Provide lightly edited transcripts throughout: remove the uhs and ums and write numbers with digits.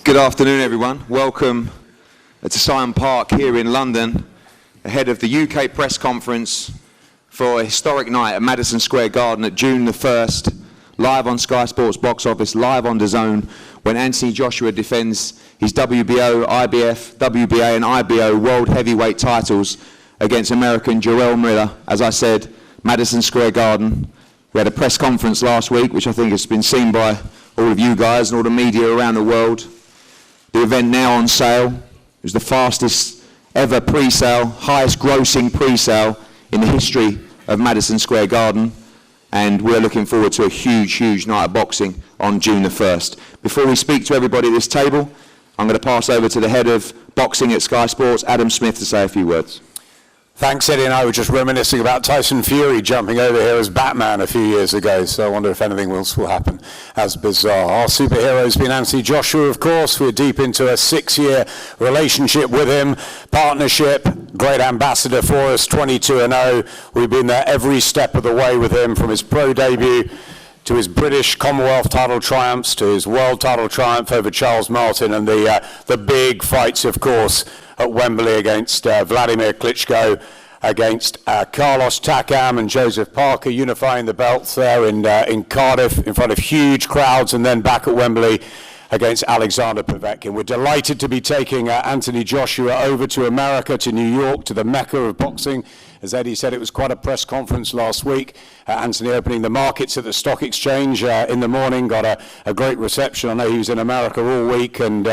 Good afternoon, everyone. Welcome to Syon Park here in London, ahead of the UK press conference for a historic night at Madison Square Garden at June the 1st, live on Sky Sports box office, live on DAZN, when Anthony Joshua defends his WBO, IBF, WBA and IBO world heavyweight titles against American Jarrell Miller. As I said, Madison Square Garden. We had a press conference last week, which I think has been seen by all of you guys and all the media around the world. The event now on sale. It was the fastest ever pre-sale, highest grossing pre-sale in the history of Madison Square Garden. And we're looking forward to a huge, huge night of boxing on June the 1st. Before we speak to everybody at this table, I'm going to pass over to the head of boxing at Sky Sports, Adam Smith, to say a few words. Thanks, Eddie, and I were just reminiscing about Tyson Fury jumping over here as Batman a few years ago, so I wonder if anything else will happen as bizarre. Our superhero has been Anthony Joshua, of course. We're deep into a 6-year relationship with him, partnership, great ambassador for us, 22-0. We've been there every step of the way with him, from his pro debut to his British Commonwealth title triumphs, to his world title triumph over Charles Martin, and the big fights, of course, at Wembley against Vladimir Klitschko, against Carlos Takam and Joseph Parker, unifying the belts there in Cardiff in front of huge crowds, and then back at Wembley against Alexander Povetkin. We're delighted to be taking Anthony Joshua over to America, to New York, to the Mecca of boxing. As Eddie said, it was quite a press conference last week. Anthony opening the markets at the stock exchange in the morning, got a great reception. I know he was in America all week, and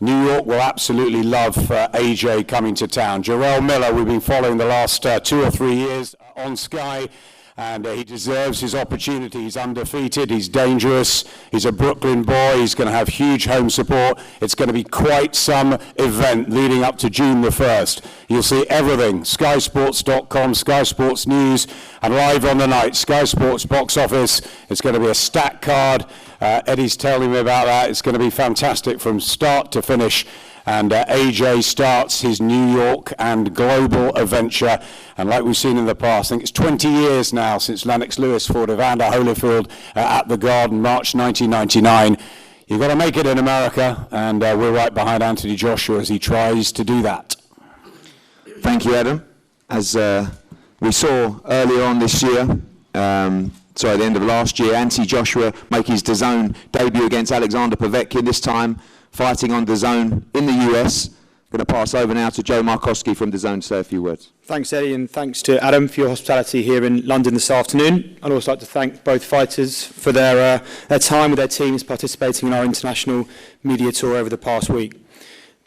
New York will absolutely love AJ coming to town. Jarrell Miller, we've been following the last 2 or 3 years on Sky, and he deserves his opportunity. He's undefeated, he's dangerous, he's a Brooklyn boy, he's going to have huge home support. It's going to be quite some event leading up to June the 1st. You'll see everything, skysports.com, Sky Sports News, and live on the night, Sky Sports box office. It's going to be a stacked card. Eddie's telling me about that. It's going to be fantastic from start to finish. And AJ starts his New York and global adventure. And like we've seen in the past, I think it's 20 years now since Lennox Lewis fought Evander Holyfield at the Garden, March 1999. You've got to make it in America, and we're right behind Anthony Joshua as he tries to do that. Thank you, Adam. As we saw earlier on this year, at the end of last year, Anthony Joshua make his DAZN debut against Alexander Povetkin, this time fighting on DAZN in the US. I'm going to pass over now to Joe Markowski from DAZN to say a few words. Thanks, Eddie, and thanks to Adam for your hospitality here in London this afternoon. I'd also like to thank both fighters for their time with their teams participating in our international media tour over the past week.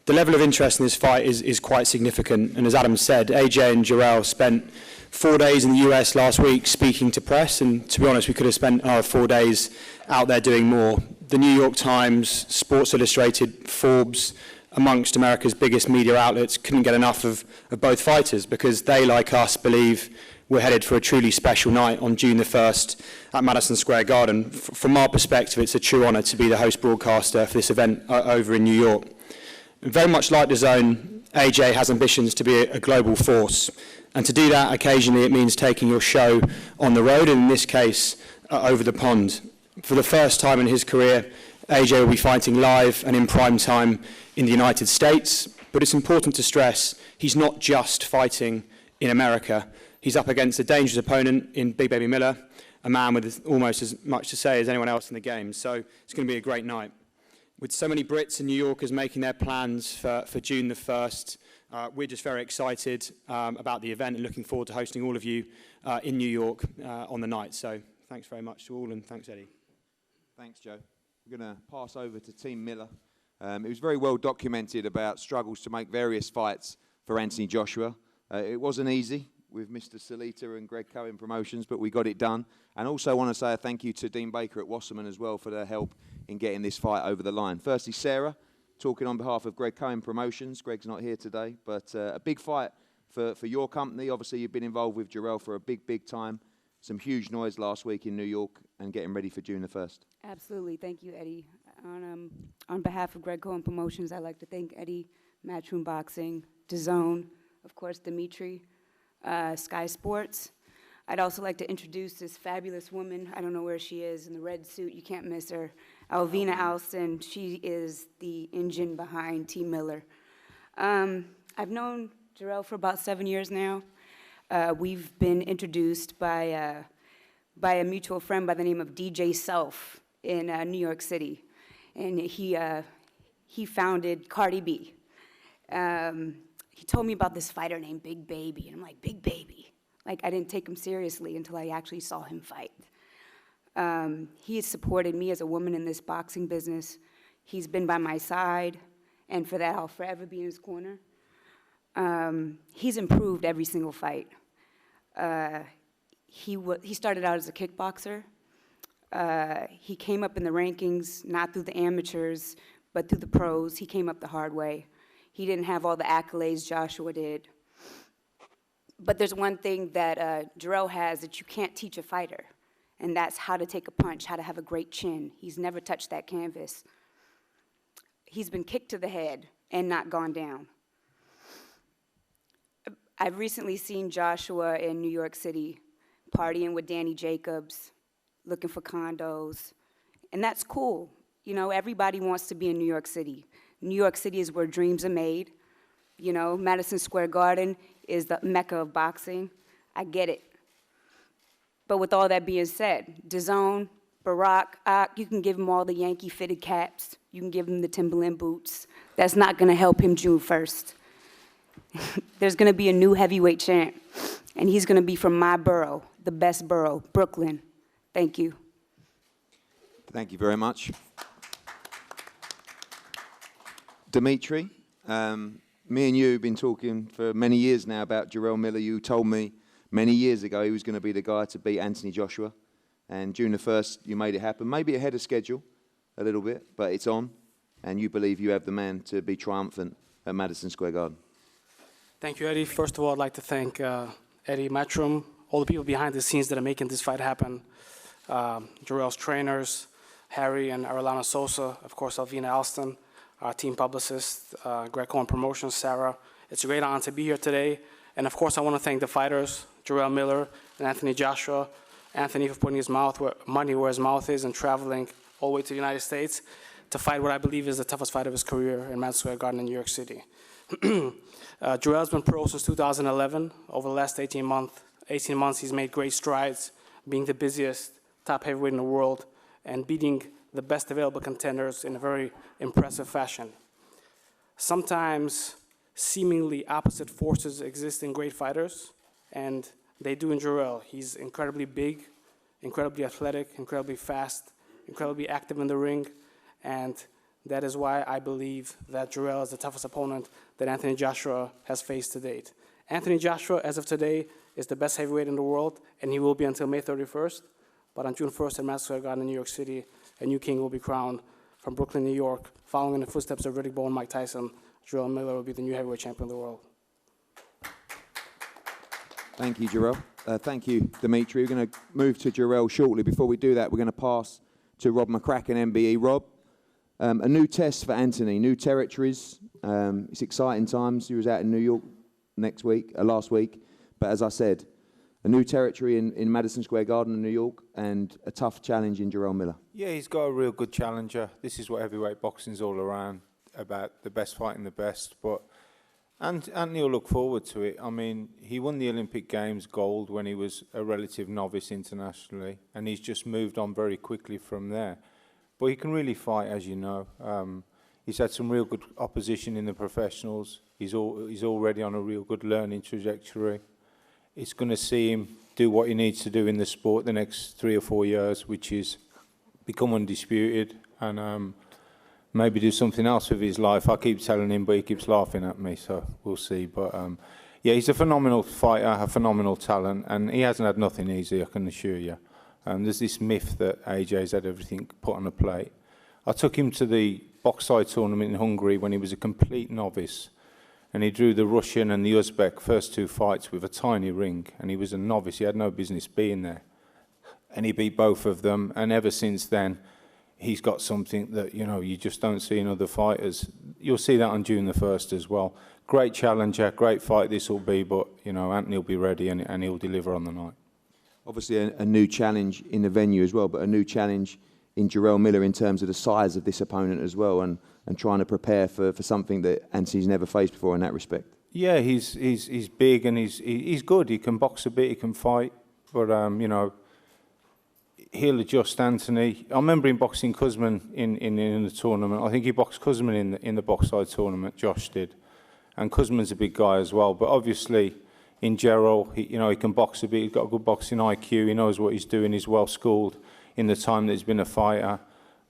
The level of interest in this fight is quite significant, and as Adam said, AJ and Jarrell spent 4 days in the US last week speaking to press, and to be honest, we could have spent our 4 days out there doing more. The New York Times, Sports Illustrated, Forbes, amongst America's biggest media outlets, couldn't get enough of both fighters, because they, like us, believe we're headed for a truly special night on June the 1st at Madison Square Garden. From our perspective, it's a true honour to be the host broadcaster for this event over in New York. Very much like DAZN, AJ has ambitions to be a global force. And to do that, occasionally it means taking your show on the road, and in this case, over the pond. For the first time in his career, AJ will be fighting live and in prime time in the United States. But it's important to stress, he's not just fighting in America. He's up against a dangerous opponent in Big Baby Miller, a man with almost as much to say as anyone else in the game. So it's going to be a great night. With so many Brits and New Yorkers making their plans for June the 1st, we're just very excited about the event and looking forward to hosting all of you in New York on the night. So thanks very much to all, and thanks, Eddie. Thanks, Joe. We're going to pass over to Team Miller. It was very well documented about struggles to make various fights for Anthony Joshua. It wasn't easy with Mr. Salita and Greg Cohen Promotions, but we got it done. And also I want to say a thank you to Dean Baker at Wasserman as well for their help in getting this fight over the line. Firstly, Sarah, talking on behalf of Greg Cohen Promotions. Greg's not here today, but a big fight for your company. Obviously, you've been involved with Jarrell for a big time. Some huge noise last week in New York and getting ready for June the 1st. Absolutely. Thank you, Eddie. On behalf of Greg Cohen Promotions, I'd like to thank Eddie, Matchroom Boxing, DAZN, of course, Dmitry, Sky Sports. I'd also like to introduce this fabulous woman. I don't know where she is, in the red suit. You can't miss her. Alvina Alston. She is the engine behind T. Miller. I've known Jarrell for about 7 years now. We've been introduced by a mutual friend by the name of DJ Self in New York City. And he founded Cardi B. He told me about this fighter named Big Baby, and I'm like, Big Baby? Like, I didn't take him seriously until I actually saw him fight. He has supported me as a woman in this boxing business. He's been by my side, and for that, I'll forever be in his corner. He's improved every single fight. He started out as a kickboxer. He came up in the rankings, not through the amateurs, but through the pros. He came up the hard way. He didn't have all the accolades Joshua did. But there's one thing that Jarrell has that you can't teach a fighter, and that's how to take a punch, how to have a great chin. He's never touched that canvas. He's been kicked to the head and not gone down. I've recently seen Joshua in New York City partying with Danny Jacobs, looking for condos, and that's cool. You know, everybody wants to be in New York City. New York City is where dreams are made. You know, Madison Square Garden is the mecca of boxing. I get it. But with all that being said, DAZN, Barack, you can give him all the Yankee fitted caps. You can give him the Timberland boots. That's not going to help him June 1st. There's going to be a new heavyweight champ, and he's going to be from my borough, the best borough, Brooklyn. Thank you. Thank you very much. Dmitry, me and you have been talking for many years now about Jarrell Miller. You told me many years ago he was going to be the guy to beat Anthony Joshua. And June the 1st, you made it happen. Maybe ahead of schedule a little bit, but it's on. And you believe you have the man to be triumphant at Madison Square Garden. Thank you, Eddie. First of all, I'd like to thank Eddie Matchroom, all the people behind the scenes that are making this fight happen. Jarrell's trainers, Harry and Arellana Sosa, of course, Alvina Alston, our team publicist, Greg Cohen Promotions, Sarah. It's a great honor to be here today. And of course, I want to thank the fighters, Jarrell Miller and Anthony Joshua. Anthony for putting his money where his mouth is and traveling all the way to the United States to fight what I believe is the toughest fight of his career in Madison Square Garden in New York City. Jarrell's been pro since 2011. Over the last 18 months, he's made great strides, being the busiest top heavyweight in the world and beating the best available contenders in a very impressive fashion. Sometimes seemingly opposite forces exist in great fighters, and they do in Jarrell. He's incredibly big, incredibly athletic, incredibly fast, incredibly active in the ring, and that is why I believe that Jarrell is the toughest opponent that Anthony Joshua has faced to date. Anthony Joshua, as of today, is the best heavyweight in the world, and he will be until May 31st. But on June 1st at Madison Square Garden in New York City, a new king will be crowned from Brooklyn, New York. Following in the footsteps of Riddick Bowe and Mike Tyson, Jarrell Miller will be the new heavyweight champion of the world. Thank you, Jarrell. Thank you, Dmitry. We're going to move to Jarrell shortly. Before we do that, we're going to pass to Rob McCracken, MBE. Rob, a new test for Anthony, new territories. It's exciting times. He was out in New York last week. But as I said, a new territory in Madison Square Garden in New York and a tough challenge in Jarrell Miller. Yeah, he's got a real good challenger. This is what heavyweight boxing's all around, about the best fighting the best. But Anthony will look forward to it. I mean, he won the Olympic Games gold when he was a relative novice internationally, and he's just moved on very quickly from there. But he can really fight, as you know. He's had some real good opposition in the professionals. He's already on a real good learning trajectory. It's going to see him do what he needs to do in the sport the next 3 or 4 years, which is become undisputed and maybe do something else with his life. I keep telling him, but he keeps laughing at me, so we'll see. But yeah, he's a phenomenal fighter, a phenomenal talent, and he hasn't had nothing easy, I can assure you. There's this myth that AJ's had everything put on a plate. I took him to the boxing tournament in Hungary when he was a complete novice, and he drew the Russian and the Uzbek first 2 fights with a tiny ring, and he was a novice. He had no business being there. And he beat both of them, and ever since then, he's got something that, you know, you just don't see in other fighters. You'll see that on June the 1st as well. Great challenger, great fight this will be, but, you know, Anthony will be ready and he'll deliver on the night. Obviously a new challenge in the venue as well, but a new challenge in Jarrell Miller in terms of the size of this opponent as well, and trying to prepare for something that Anthony's never faced before in that respect. Yeah, he's big and he's good. He can box a bit, he can fight, but you know, he'll adjust Anthony. I remember him boxing Kuzman in the tournament. I think he boxed Kuzman in the box-side tournament. Josh did, and Kuzman's a big guy as well. But obviously, in Jarrell, he can box a bit. He's got a good boxing IQ. He knows what he's doing. He's well schooled in the time that he's been a fighter.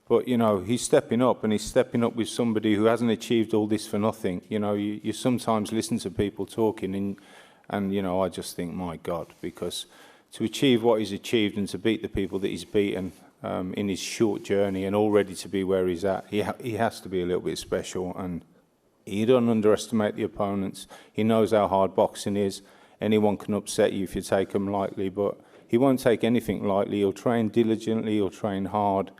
But, you know, he's stepping up, and he's stepping up with somebody who hasn't achieved all this for nothing. You know, you sometimes listen to people talking, and you know, I just think, my God, because to achieve what he's achieved and to beat the people that he's beaten in his short journey and already to be where he's at, he has to be a little bit special. And he don't underestimate the opponents. He knows how hard boxing is. Anyone can upset you if you take them lightly, but he won't take anything lightly. He'll train diligently, he'll train hard.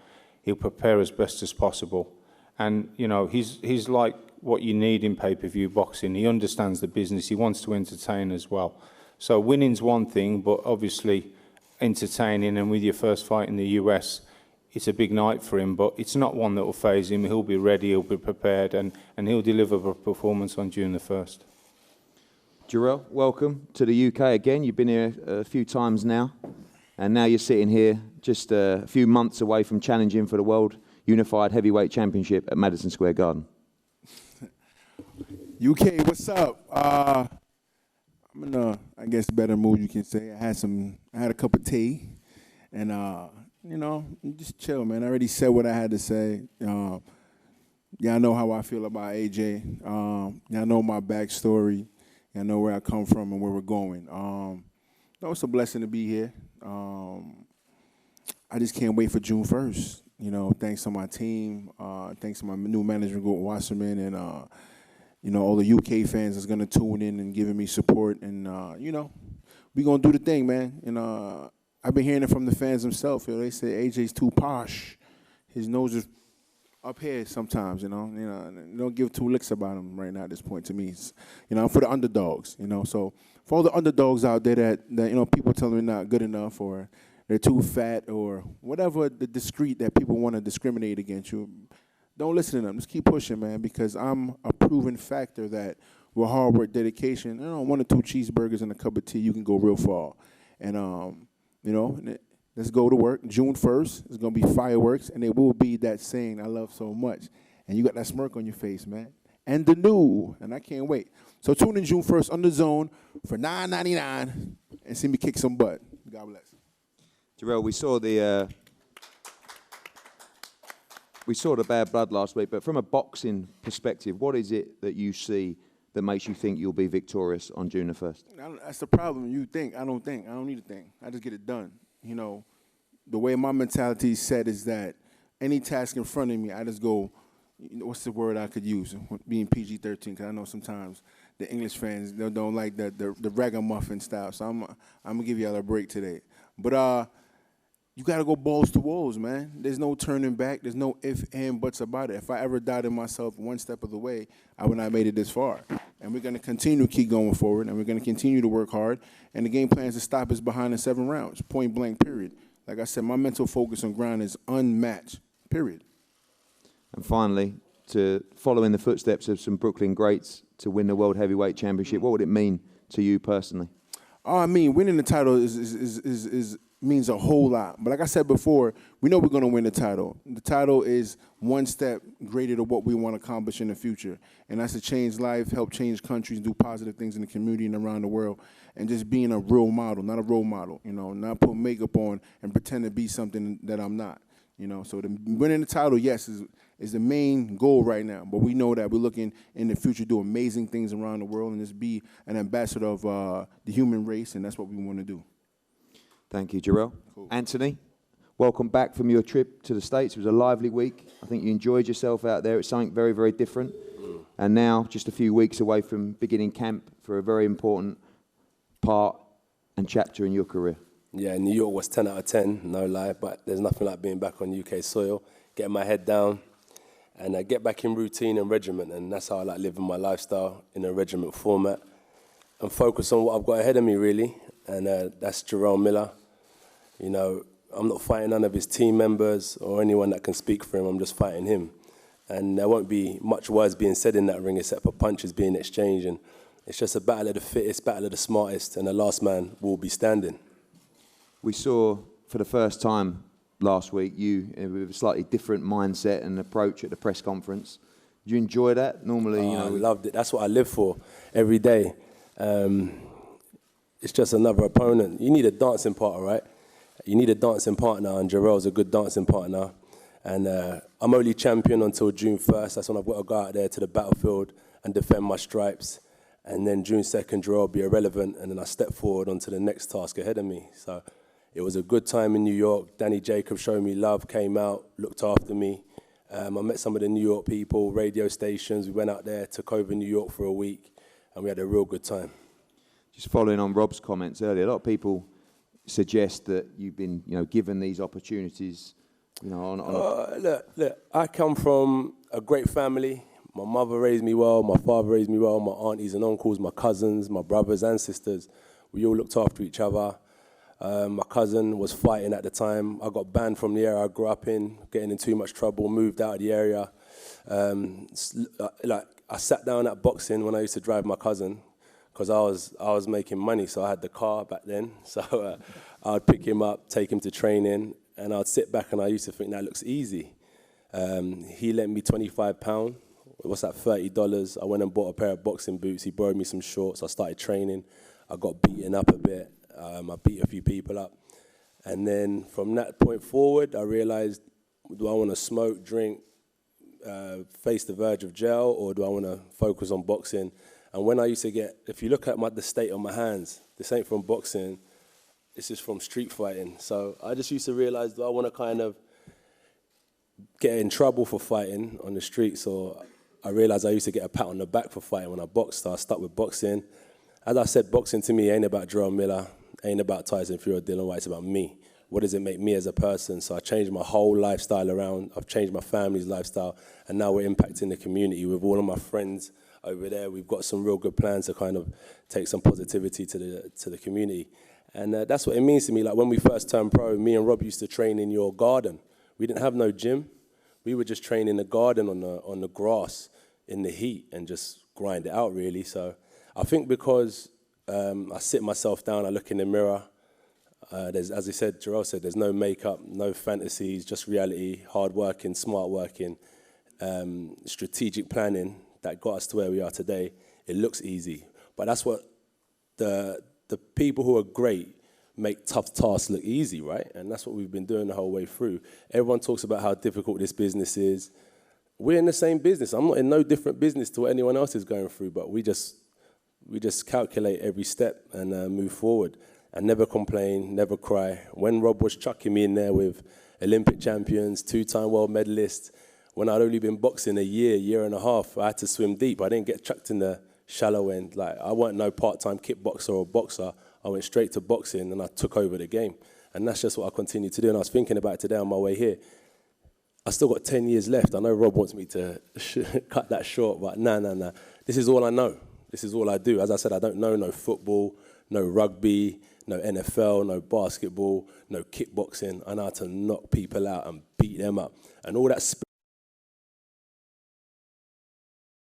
He'll prepare as best as possible. And, you know, he's like what you need in pay-per-view boxing. He understands the business. He wants to entertain as well. So winning's one thing, but obviously entertaining, and with your first fight in the US, it's a big night for him, but it's not one that will faze him. He'll be ready, he'll be prepared, and he'll deliver a performance on June the 1st. Jarrell, welcome to the UK again. You've been here a few times now, and now you're sitting here just a few months away from challenging for the World Unified Heavyweight Championship at Madison Square Garden. UK, what's up? I'm in a, I guess, better mood, you can say. I had a cup of tea, and you know, just chill, man. I already said what I had to say. Y'all know how I feel about AJ. Y'all know my backstory. Y'all know where I come from and where we're going. It's a blessing to be here. I just can't wait for June 1st. You know, thanks to my team, thanks to my new management group, Wasserman, and you know, all the UK fans that's gonna tune in and giving me support. And you know, we gonna do the thing, man. And I've been hearing it from the fans themselves. You know, they say AJ's too posh. His nose is up here sometimes. You know, don't give two licks about him right now at this point. To me, it's, you know, I'm for the underdogs. You know, so for all the underdogs out there that you know, people telling me not good enough, or they're too fat, or whatever the discreet that people want to discriminate against you, don't listen to them. Just keep pushing, man, because I'm a proven factor that with hard work, dedication, you know, 1 or 2 cheeseburgers and a cup of tea, you can go real far. And, you know, let's go to work. June 1st, it's going to be fireworks, and it will be that saying I love so much. And you got that smirk on your face, man. And the new, and I can't wait. So tune in June 1st on DAZN for $9.99 and see me kick some butt. God bless. Jarrell, we saw the bad blood last week, but from a boxing perspective, what is it that you see that makes you think you'll be victorious on June the 1st? That's the problem. You think. I don't think. I don't need to think. I just get it done. You know, the way my mentality is set is that any task in front of me, I just go, what's the word I could use? Being PG-13, because I know sometimes the English fans, they don't like the ragamuffin style. So I'm going to give y'all a break today. But you got to go balls to walls, man. There's no turning back. There's no ifs, and buts about it. If I ever doubted myself one step of the way, I would not have made it this far. And we're going to continue to keep going forward, and we're going to continue to work hard. And the game plan is to stop us behind in 7 rounds, point blank, period. Like I said, my mental focus on ground is unmatched, period. And finally, to follow in the footsteps of some Brooklyn greats to win the World Heavyweight Championship, what would it mean to you personally? I mean, winning the title means a whole lot. But like I said before, we know we're going to win the title. The title is one step greater to what we want to accomplish in the future. And that's to change life, help change countries, do positive things in the community and around the world, and just being a real model, not a role model, you know, not put makeup on and pretend to be something that I'm not, you know. So winning the title, yes, is the main goal right now. But we know that we're looking in the future to do amazing things around the world and just be an ambassador of the human race, and that's what we want to do. Thank you, Jarrell. Cool. Anthony, welcome back from your trip to the States. It was a lively week. I think you enjoyed yourself out there. It's something very, very different. And now, just a few weeks away from beginning camp for a very important part and chapter in your career. Yeah, New York was 10 out of 10, no lie, but there's nothing like being back on UK soil, getting my head down, and get back in routine and regiment, and that's how I like living my lifestyle in a regiment format, and focus on what I've got ahead of me, really, and that's Jarrell Miller, You know, I'm not fighting none of his team members or anyone that can speak for him. I'm just fighting him. And there won't be much words being said in that ring except for punches being exchanged. And it's just a battle of the fittest, battle of the smartest, and the last man will be standing. We saw for the first time last week you with a slightly different mindset and approach at the press conference. Did you enjoy that? Normally, I loved it. That's what I live for every day. It's just another opponent. You need a dancing partner, right? You need a dancing partner, and Jarrell's a good dancing partner. And I'm only champion until June 1st. That's when I've got to go out there to the battlefield and defend my stripes. And then June 2nd, Jarrell will be irrelevant, and then I step forward onto the next task ahead of me. So it was a good time in New York. Danny Jacobs showed me love, came out, looked after me. I met some of the New York people, radio stations. We went out there, took over New York for a week, and we had a real good time. Just following on Rob's comments earlier, a lot of people suggest that you've been, given these opportunities, Look, I come from a great family. My mother raised me well, my father raised me well, my aunties and uncles, my cousins, my brothers and sisters. We all looked after each other. My cousin was fighting at the time. I got banned from the area I grew up in, getting in too much trouble, moved out of the area. I sat down at boxing when I used to drive my cousin because I was making money, so I had the car back then. So I'd pick him up, take him to training, and I'd sit back and I used to think, that looks easy. He lent me £25. What's that, $30? I went and bought a pair of boxing boots. He borrowed me some shorts. I started training. I got beaten up a bit. I beat a few people up. And then from that point forward, I realized, do I want to smoke, drink, face the verge of jail, or do I want to focus on boxing? And when I used to get, if you look at the state of my hands, this ain't from boxing, this is from street fighting. So I just used to realize, do I want to kind of get in trouble for fighting on the streets? Or I realized I used to get a pat on the back for fighting when I boxed, so I stuck with boxing. As I said, boxing to me ain't about Jarrell Miller, ain't about Tyson Fury or Dylan White, it's about me. What does it make me as a person? So I changed my whole lifestyle around. I've changed my family's lifestyle, and now we're impacting the community with all of my friends over there. We've got some real good plans to kind of take some positivity to the community. And that's what it means to me. Like when we first turned pro, me and Rob used to train in your garden. We didn't have no gym. We would just train in the garden on the grass in the heat and just grind it out, really. So I think because I sit myself down, I look in the mirror, as I said, Jarrell said, there's no makeup, no fantasies, just reality, hard working, smart working, strategic planning that got us to where we are today. It looks easy, but that's what the people who are great make tough tasks look easy, right? And that's what we've been doing the whole way through. Everyone talks about how difficult this business is. We're in the same business. I'm not in no different business to what anyone else is going through, but we just calculate every step and move forward and never complain, never cry. When Rob was chucking me in there with Olympic champions, two-time world medalists, when I'd only been boxing a year and a half, I had to swim deep. I didn't get chucked in the shallow end. Like, I weren't no part-time kickboxer or boxer. I went straight to boxing and I took over the game. And that's just what I continue to do. And I was thinking about it today on my way here. I still got 10 years left. I know Rob wants me to cut that short, but nah. This is all I know. This is all I do. As I said, I don't know no football, no rugby, no NFL, no basketball, no kickboxing. I know how to knock people out and beat them up. And all that spirit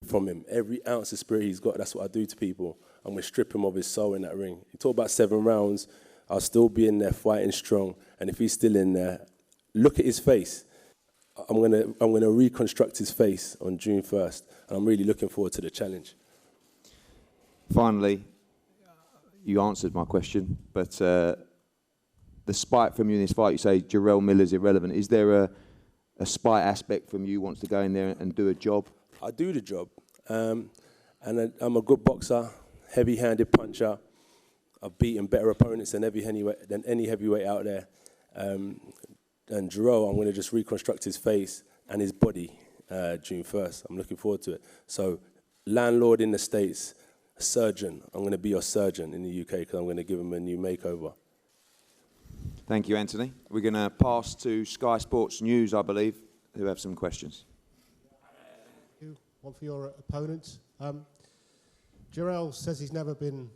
from him, every ounce of spirit he's got, that's what I do to people. I'm going to strip him of his soul in that ring. You talk about 7 rounds, I'll still be in there fighting strong. And if he's still in there, look at his face. I'm going to reconstruct his face on June 1st. And I'm really looking forward to the challenge. Finally, you answered my question, but the spite from you in this fight, you say Jarrell Miller's irrelevant. Is there a spite aspect from you wants to go in there and do a job? I do the job. And I'm a good boxer, heavy-handed puncher. I've beaten better opponents than any heavyweight out there. And Jarrell, I'm going to just reconstruct his face and his body June 1st. I'm looking forward to it. So, landlord in the States, surgeon. I'm going to be your surgeon in the UK because I'm going to give him a new makeover. Thank you, Anthony. We're going to pass to Sky Sports News, I believe, who have some questions. One for your opponent. Jarrell says he's never been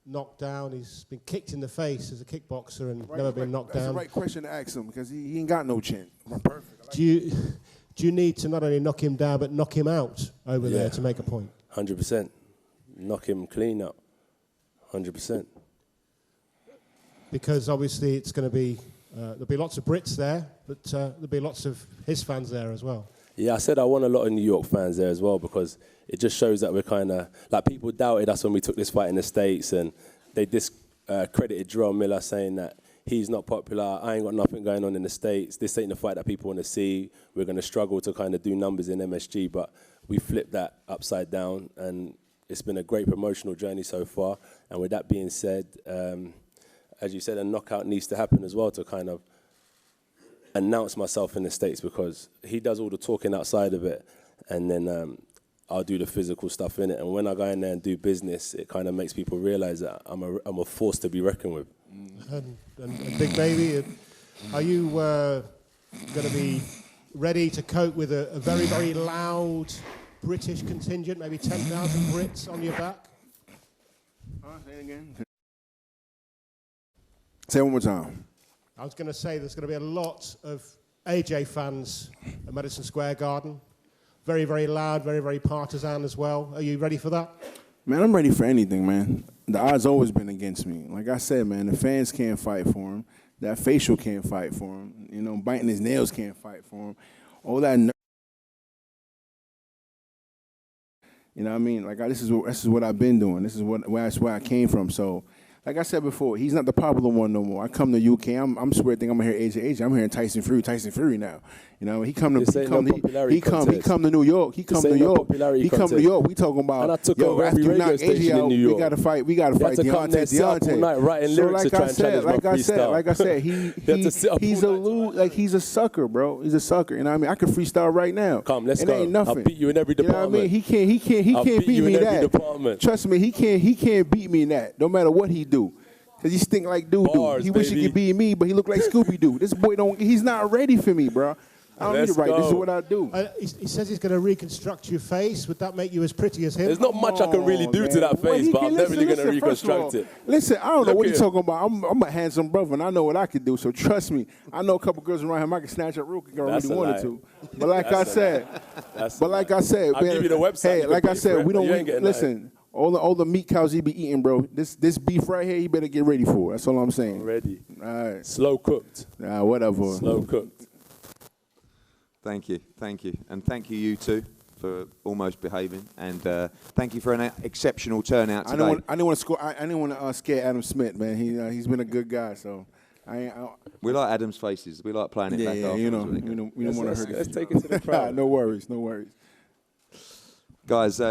knocked down. He's been kicked in the face as a kickboxer and never been knocked That's down. the right question to ask him because he ain't got no chin. Perfect. Do you need to not only knock him down but knock him out over there to make a point? 100%. Knock him clean up. 100%. Because obviously it's going to be, there'll be lots of Brits there, but there'll be lots of his fans there as well. Yeah, I said I want a lot of New York fans there as well because it just shows that we're kind of, like people doubted us when we took this fight in the States and they discredited Jarrell Miller saying that he's not popular, I ain't got nothing going on in the States, this ain't the fight that people want to see, we're going to struggle to kind of do numbers in MSG, but we flipped that upside down and it's been a great promotional journey so far. And with that being said, as you said, a knockout needs to happen as well to kind of announce myself in the States because he does all the talking outside of it and then I'll do the physical stuff in it. And when I go in there and do business, it kind of makes people realize that I'm a force to be reckoned with. And Big Baby, are you going to be ready to cope with a very, very loud British contingent, maybe 10,000 Brits on your back? Say it again. Say it one more time. I was going to say there's going to be a lot of AJ fans at Madison Square Garden. Very, very loud, very, very partisan as well. Are you ready for that? Man, I'm ready for anything, man. The odds always been against me. Like I said, man, the fans can't fight for him. That facial can't fight for him. You know, biting his nails can't fight for him. All that. You know what I mean? Like this is what I've been doing. That's where I came from. So, like I said before, he's not the popular one no more. I come to UK. I'm swear think I'm gonna hear AJ. I'm hearing Tyson Fury now. You know, he come to New York. He come to New York. We talking about and I took over after every you knock radio station AJ out, in New York. we gotta fight Deontay. So like I said, he's a sucker, bro. He's a sucker. You know what I mean? I could freestyle right now. Come, let's go. Ain't nothing. I'll beat you in every department. You know what I mean? He can't beat me in that. Trust me, he can't beat me in that. No matter what he do. Cause he stink like doo-doo. He wish he could be me, but he look like Scooby-Doo. This boy he's not ready for me, bro. I don't need to write. This is what I do. He says he's going to reconstruct your face. Would that make you as pretty as him? There's not much I can really do to that face, but I'm definitely going to reconstruct it. Listen, I don't know what you're talking about. I'm a handsome brother, and I know what I can do. So trust me. I know a couple girls around him I can snatch up real quick if I really wanted to. But like I said, I'll give you the website. Hey, like I said, we don't listen. All the meat cows he be eating, bro. This beef right here, you better get ready for. That's all I'm saying. Ready. All right. Slow cooked. Whatever. Slow cooked. Thank you. And thank you two, for almost behaving. And thank you for an exceptional turnout today. I didn't want to scare Adam Smith, man. He's been a good guy, so we like Adam's faces. We like playing it back afterwards. You don't want to hurt. Let's take it to the crowd. No worries. Guys,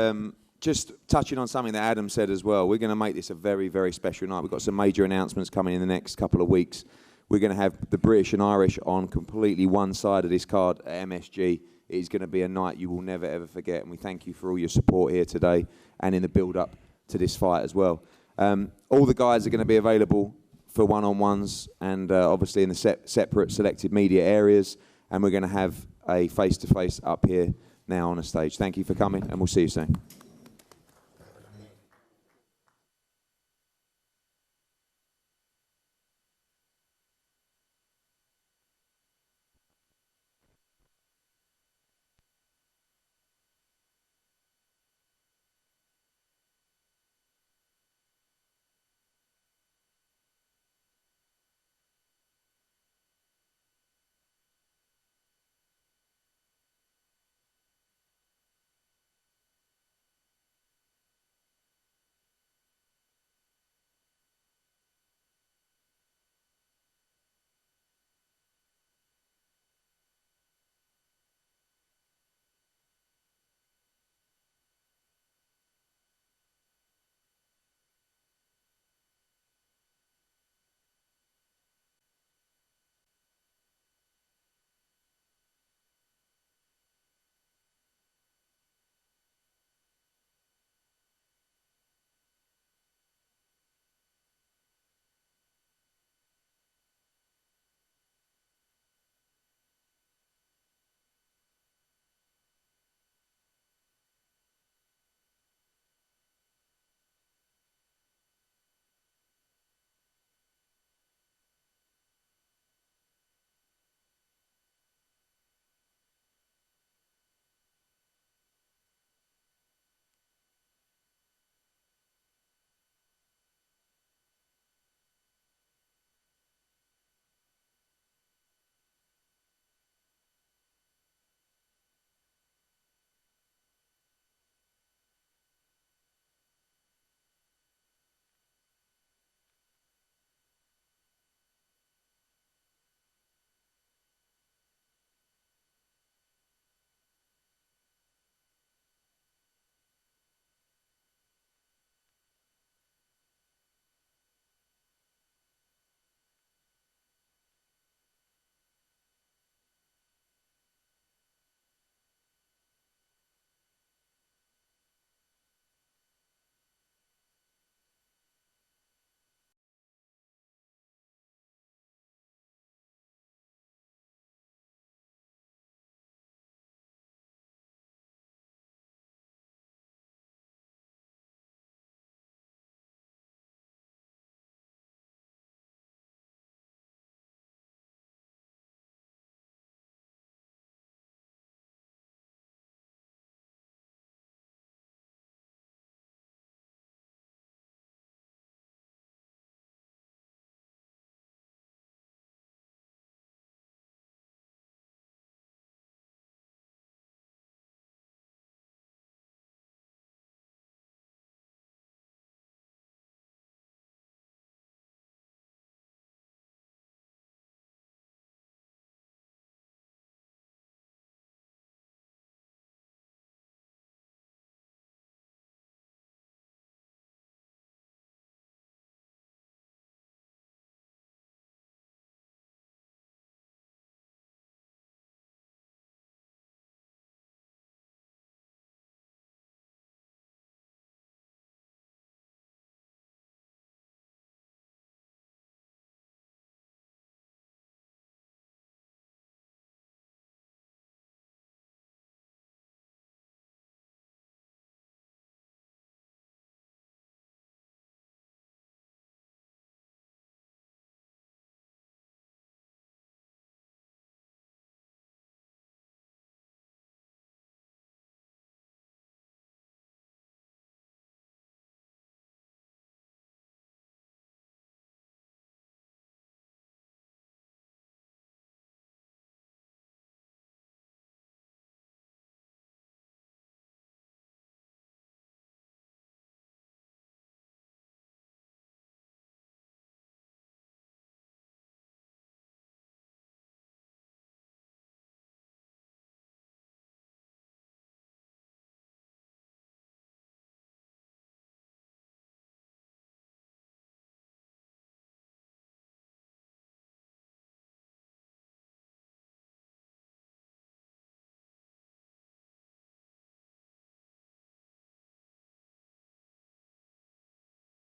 just touching on something that Adam said as well, we're going to make this a very, very special night. We've got some major announcements coming in the next couple of weeks. We're going to have the British and Irish on completely one side of this card at MSG. It is going to be a night you will never, ever forget, and we thank you for all your support here today and in the build-up to this fight as well. All the guys are going to be available for one-on-ones and obviously in the separate selected media areas, and we're going to have a face-to-face up here now on a stage. Thank you for coming, and we'll see you soon.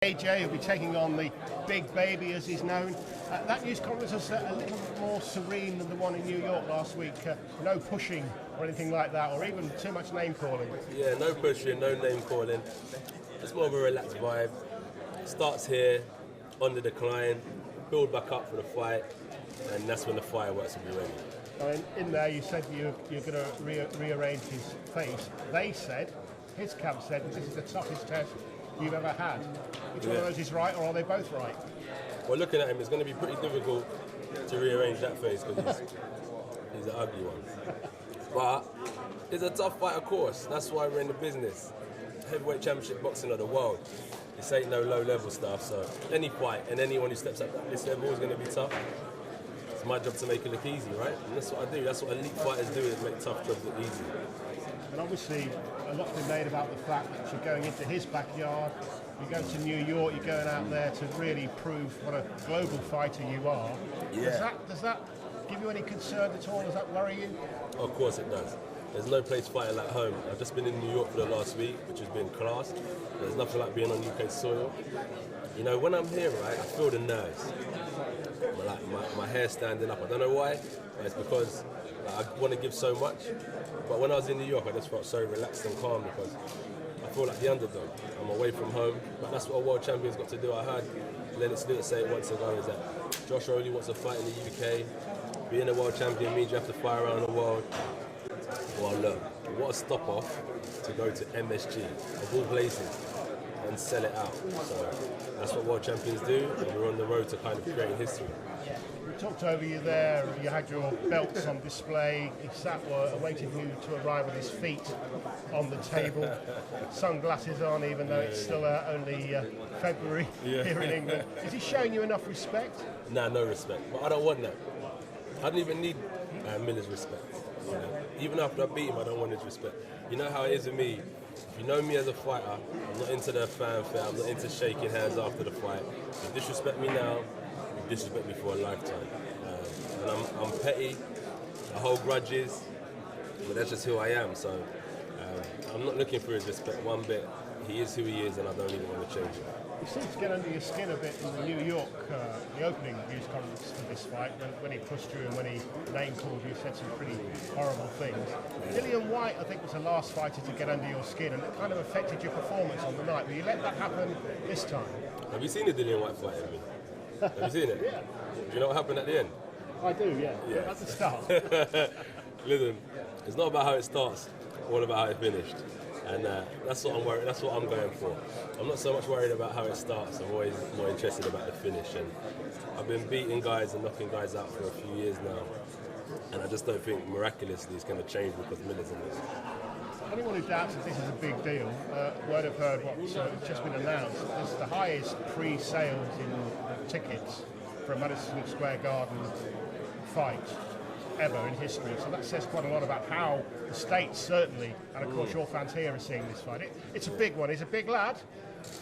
AJ will be taking on the big baby, as he's known. That news conference was a little more serene than the one in New York last week. No pushing or anything like that, or even too much name calling. Yeah, no pushing, no name calling. It's more of a relaxed vibe. Starts here, on the decline, build back up for the fight, and that's when the fireworks will be ready. In there, you said you're going to rearrange his face. They said, his camp said, this is the toughest test you've ever had. Which one of those is right, or are they both right? Well, looking at him, it's going to be pretty difficult to rearrange that face because he's an ugly one. But it's a tough fight, of course. That's why we're in the business. Heavyweight championship boxing of the world. This ain't no low-level stuff. So any fight and anyone who steps up at this level is going to be tough. It's my job to make it look easy, right? And that's what I do. That's what elite fighters do, is make tough jobs look easy. And obviously, a lot's been made about the fact that you're going into his backyard. You go to New York, you're going out there to really prove what a global fighter you are. Yeah. Does that give you any concern at all? Does that worry you? Of course it does. There's no place fighting like home. I've just been in New York for the last week, which has been class. There's nothing like being on UK soil. You know, when I'm here, right, I feel the nerves. My hair standing up. I don't know why, but it's because I want to give so much. But when I was in New York, I just felt so relaxed and calm because I feel like the underdog. I'm away from home, but that's what a world champion's got to do. I heard Leonard Salita say it once ago, is that Joshua only wants to fight in the UK. Being a world champion means you have to fight around the world. Well, look, what a stop-off to go to MSG, of all places, and sell it out. So that's what world champions do, and we're on the road to kind of creating history. We talked over you there, you had your belts on display, he sat awaiting you to arrive with his feet on the table, sunglasses on even though it's still only February here in England. Is he showing you enough respect? Nah, no respect, but I don't want that. I don't even need Miller's respect. You know? Even after I beat him, I don't want his respect. You know how it is with me. If you know me as a fighter, I'm not into the fanfare, I'm not into shaking hands after the fight. If you disrespect me now, you disrespect me for a lifetime. And I'm petty, I hold grudges, but that's just who I am. So I'm not looking for his respect one bit. He is who he is, and I don't even want to change it. You seemed to get under your skin a bit in the New York, the opening news conference for this fight, when he pushed you and when he name called you, said some pretty horrible things. Dillian Whyte, I think, was the last fighter to get under your skin, and it kind of affected your performance on the night. Will you let that happen this time? Have you seen the Dillian Whyte fight, Edmund? Have you seen it? Yeah. Do you know what happened at the end? I do, yeah. At the start. Listen, it's not about how it starts, all about how it finished. And that's what I'm worried. That's what I'm going for. I'm not so much worried about how it starts. I'm always more interested about the finish. And I've been beating guys and knocking guys out for a few years now, and I just don't think miraculously it's going to change because Miller's in this. Anyone who doubts that this is a big deal won't have heard what's just been announced. This is the highest pre-sales in tickets for a Madison Square Garden fight ever in history. So that says quite a lot about how the States certainly, and of course your fans here are seeing this fight. It's a big one. He's a big lad,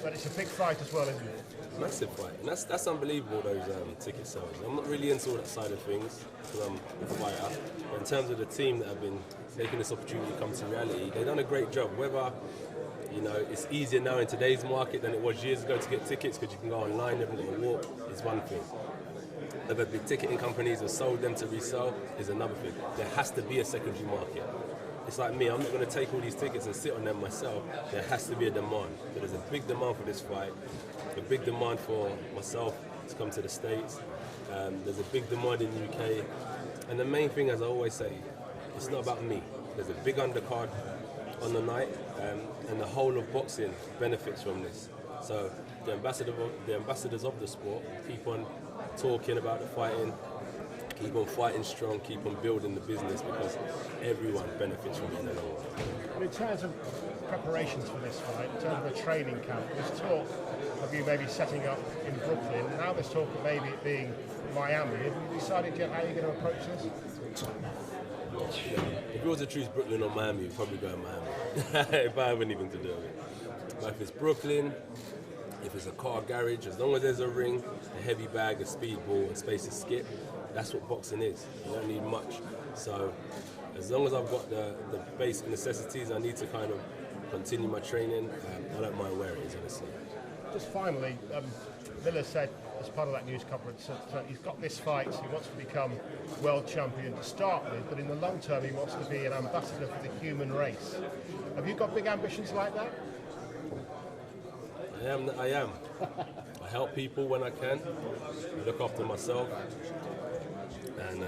but it's a big fight as well, isn't it? Massive fight, and that's unbelievable, those ticket sales. I'm not really into all that side of things because I'm a fighter. But in terms of the team that have been making this opportunity come to reality, they've done a great job. Whether it's easier now in today's market than it was years ago to get tickets because you can go online, never let you walk, is one thing. Whether big ticketing companies have sold them to resell is another thing. There has to be a secondary market. It's like me, I'm not going to take all these tickets and sit on them myself. There has to be a demand. So there's a big demand for this fight, a big demand for myself to come to the States. There's a big demand in the UK. And the main thing, as I always say, it's not about me. There's a big undercard on the night, and the whole of boxing benefits from this. So the ambassadors of the sport keep on talking about the fighting, keep on fighting strong, keep on building the business because everyone benefits from it in the long run. And in terms of preparations for this fight, in terms of a training camp, there's talk of you maybe setting up in Brooklyn. Now there's talk of maybe it being Miami. Have you decided yet how you're going to approach this? If it was to choose Brooklyn or Miami, we'd probably go to Miami if I have anything to do with it. But if it's Brooklyn, if it's a car garage, as long as there's a ring, a heavy bag, a speedball, and space to skip, that's what boxing is. You don't need much. So as long as I've got the basic necessities, I need to kind of continue my training. I don't mind where it is, honestly. Just finally, Miller said as part of that news conference that he's got this fight, he wants to become world champion to start with, but in the long term he wants to be an ambassador for the human race. Have you got big ambitions like that? I am. I help people when I can. I look after myself, and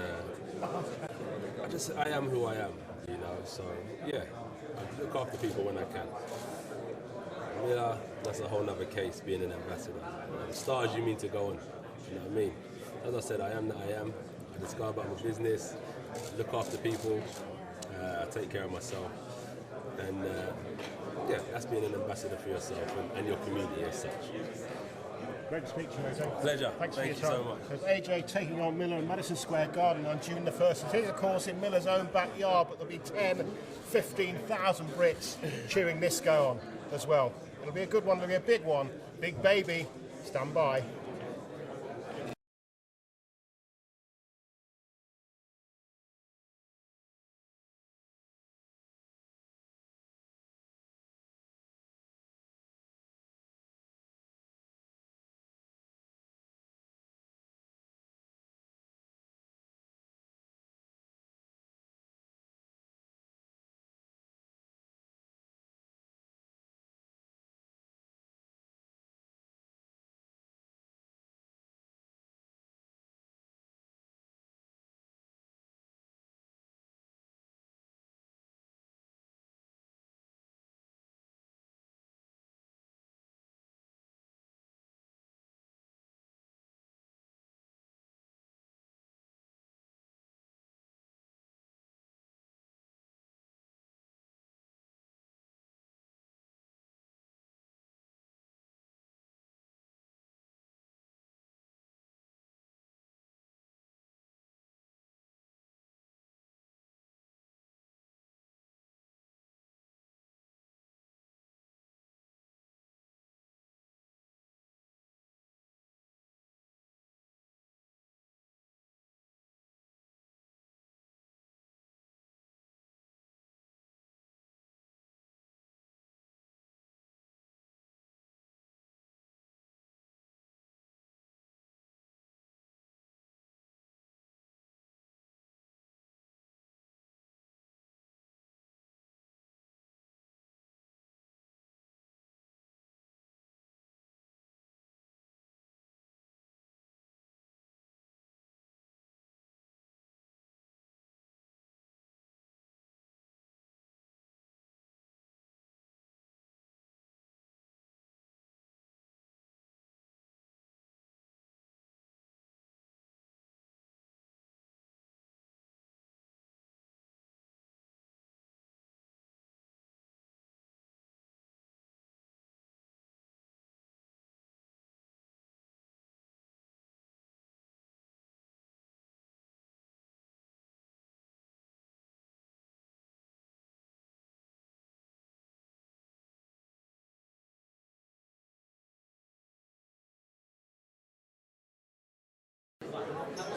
I am who I am, you know. So yeah, I look after people when I can. Yeah, that's a whole other case, being an ambassador. Start as you mean to go on. You know what I mean? As I said, I am that I am. I just go about my business, look after people, take care of myself, and yeah, that's being an ambassador for yourself and your community as such. Great to speak to you, AJ. Pleasure. Thanks Thank for your time. you so much. There's AJ taking on Miller in Madison Square Garden on June the 1st. It is, of course, in Miller's own backyard, but there'll be 15,000 Brits cheering this go on as well. It'll be a good one, it'll be a big one. Big baby, stand by.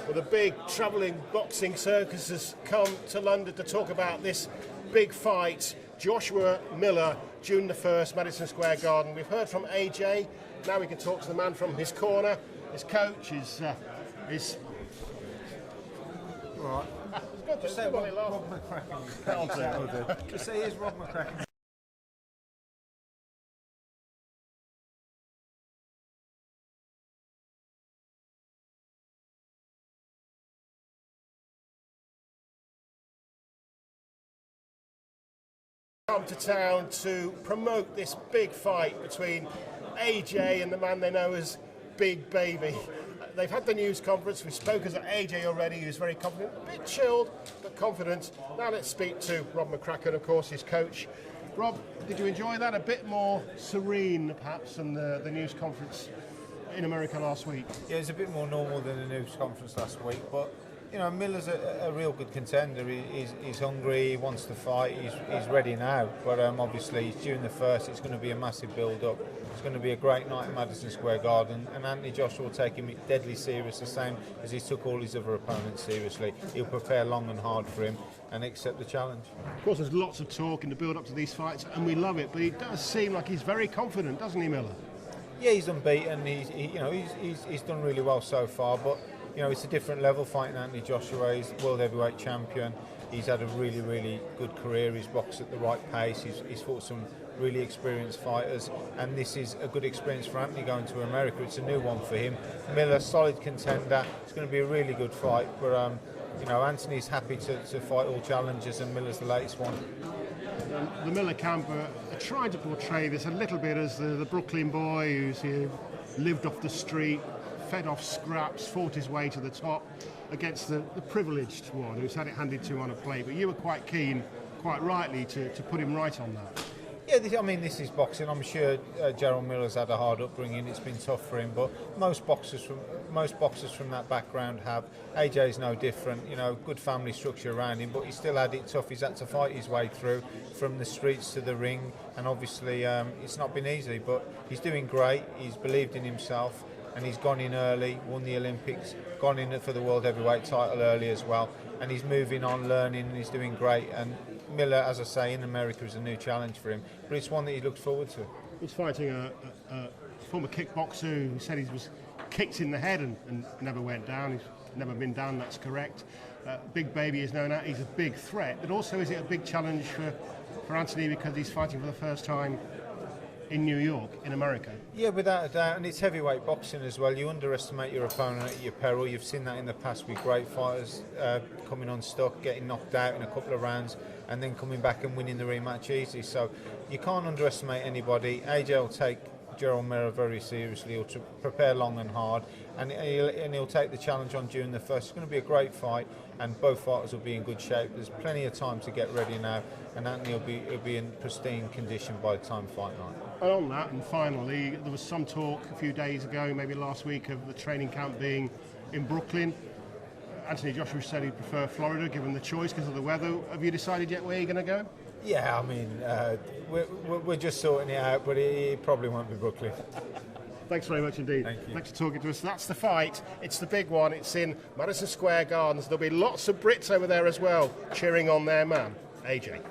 Well, the big travelling boxing circus has come to London to talk about this big fight. Joshua Miller, June the 1st, Madison Square Garden. We've heard from AJ. Now we can talk to the man from his corner, his coach, his All right. Just say Rob McCracken. Just say here's Rob McCracken. Come to town to promote this big fight between AJ and the man they know as Big Baby. They've had the news conference. We've spoken to AJ already, who's very confident, a bit chilled, but confident. Now let's speak to Rob McCracken, of course, his coach. Rob, did you enjoy that? A bit more serene, perhaps, than the news conference in America last week? Yeah, it's a bit more normal than the news conference last week, but you know, Miller's a real good contender. He's hungry, he wants to fight, he's ready now. But obviously, June the 1st, it's going to be a massive build-up. It's going to be a great night at Madison Square Garden, and Anthony Joshua will take him deadly serious, the same as he took all his other opponents seriously. He'll prepare long and hard for him and accept the challenge. Of course, there's lots of talk in the build-up to these fights, and we love it, but he does seem like he's very confident, doesn't he, Miller? Yeah, he's unbeaten. He's done really well so far. But it's a different level fighting Anthony Joshua. He's world heavyweight champion. He's had a really, really good career. He's boxed at the right pace. He's fought some really experienced fighters, and this is a good experience for Anthony going to America. It's a new one for him. Miller, solid contender. It's going to be a really good fight. But Anthony's happy to fight all challengers, and Miller's the latest one. The Miller camp are trying to portray this a little bit as the Brooklyn boy who's lived off the street, fed off scraps, fought his way to the top against the privileged one who's had it handed to him on a plate. But you were quite keen, quite rightly, to put him right on that. Yeah, this is boxing. I'm sure Jarrell Miller's had a hard upbringing. It's been tough for him, but most boxers from that background have. AJ's no different. Good family structure around him, but he still had it tough. He's had to fight his way through from the streets to the ring, and obviously it's not been easy. But he's doing great. He's believed in himself, and he's gone in early, won the Olympics, gone in for the world heavyweight title early as well, and he's moving on, learning, and he's doing great. And Miller, as I say, in America is a new challenge for him, but it's one that he looks forward to. He's fighting a former kickboxer who said he was kicked in the head and never went down. He's never been down, that's correct. Big Baby is known as, he's a big threat, but also is it a big challenge for Anthony because he's fighting for the first time in New York, in America? Yeah, without a doubt, and it's heavyweight boxing as well. You underestimate your opponent at your peril. You've seen that in the past with great fighters coming unstuck, getting knocked out in a couple of rounds, and then coming back and winning the rematch easy. So you can't underestimate anybody. AJ will take Jarrell Miller very seriously. He'll prepare long and hard, and he'll take the challenge on June the 1st. It's going to be a great fight, and both fighters will be in good shape. There's plenty of time to get ready now, and Anthony will be in pristine condition by the time fight night. And on that, and finally, there was some talk a few days ago, maybe last week, of the training camp being in Brooklyn. Anthony Joshua said he'd prefer Florida, given the choice because of the weather. Have you decided yet where you're going to go? Yeah, we're just sorting it out, but it probably won't be Brooklyn. Thanks very much indeed. Thank you. Thanks for talking to us. That's the fight. It's the big one. It's in Madison Square Garden. There'll be lots of Brits over there as well, cheering on their man, AJ.